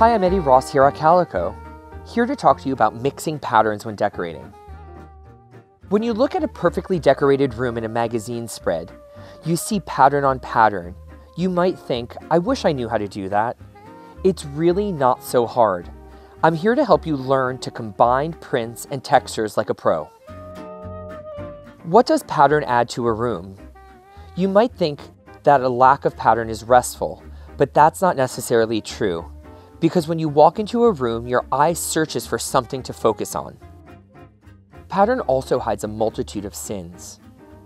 Hi, I'm Eddie Ross here at Calico, here to talk to you about mixing patterns when decorating. When you look at a perfectly decorated room in a magazine spread, you see pattern on pattern. You might think, I wish I knew how to do that. It's really not so hard. I'm here to help you learn to combine prints and textures like a pro. What does pattern add to a room? You might think that a lack of pattern is restful, but that's not necessarily true. Because when you walk into a room, your eye searches for something to focus on. Pattern also hides a multitude of sins.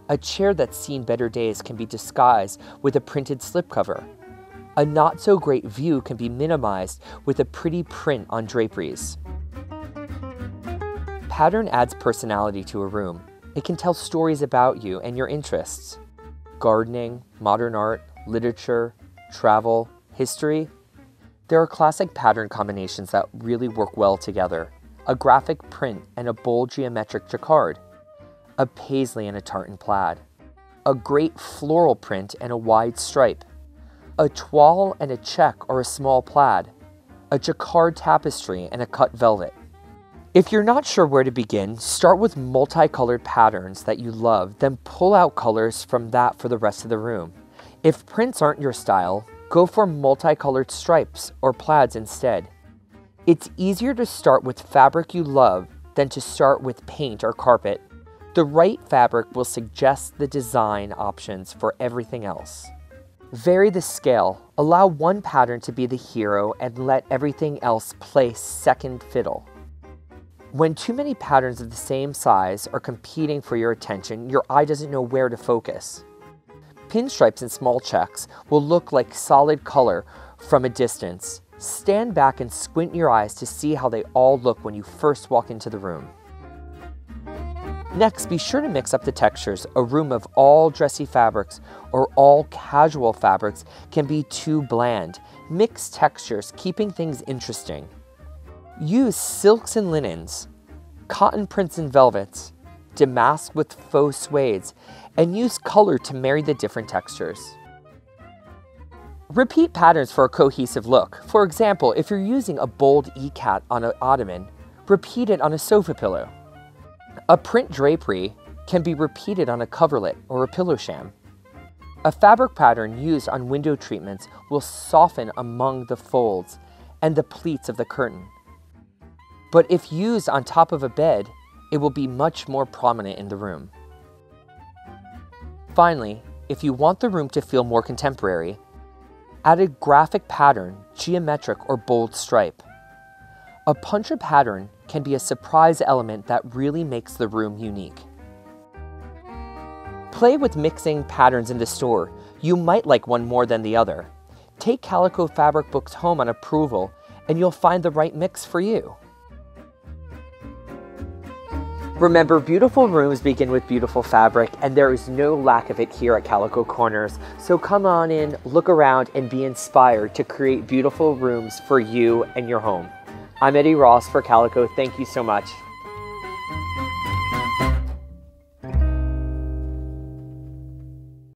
A chair that's seen better days can be disguised with a printed slipcover. A not-so-great view can be minimized with a pretty print on draperies. Pattern adds personality to a room. It can tell stories about you and your interests. Gardening, modern art, literature, travel, history. There are classic pattern combinations that really work well together. A graphic print and a bold geometric jacquard. A paisley and a tartan plaid. A great floral print and a wide stripe. A toile and a check or a small plaid. A jacquard tapestry and a cut velvet. If you're not sure where to begin, start with multicolored patterns that you love, then pull out colors from that for the rest of the room. If prints aren't your style, go for multicolored stripes or plaids instead. It's easier to start with fabric you love than to start with paint or carpet. The right fabric will suggest the design options for everything else. Vary the scale. Allow one pattern to be the hero and let everything else play second fiddle. When too many patterns of the same size are competing for your attention, your eye doesn't know where to focus. Pinstripes and small checks will look like solid color from a distance. Stand back and squint your eyes to see how they all look when you first walk into the room. Next, be sure to mix up the textures. A room of all dressy fabrics or all casual fabrics can be too bland. Mix textures, keeping things interesting. Use silks and linens, cotton prints and velvets, damask with faux suedes, and use color to marry the different textures. Repeat patterns for a cohesive look. For example, if you're using a bold ikat on an ottoman, repeat it on a sofa pillow. A print drapery can be repeated on a coverlet or a pillow sham. A fabric pattern used on window treatments will soften among the folds and the pleats of the curtain. But if used on top of a bed, it will be much more prominent in the room. Finally, if you want the room to feel more contemporary, add a graphic pattern, geometric or bold stripe. A puncture pattern can be a surprise element that really makes the room unique. Play with mixing patterns in the store. You might like one more than the other. Take Calico fabric books home on approval and you'll find the right mix for you. Remember, beautiful rooms begin with beautiful fabric, and there is no lack of it here at Calico Corners. So come on in, look around, and be inspired to create beautiful rooms for you and your home. I'm Eddie Ross for Calico. Thank you so much.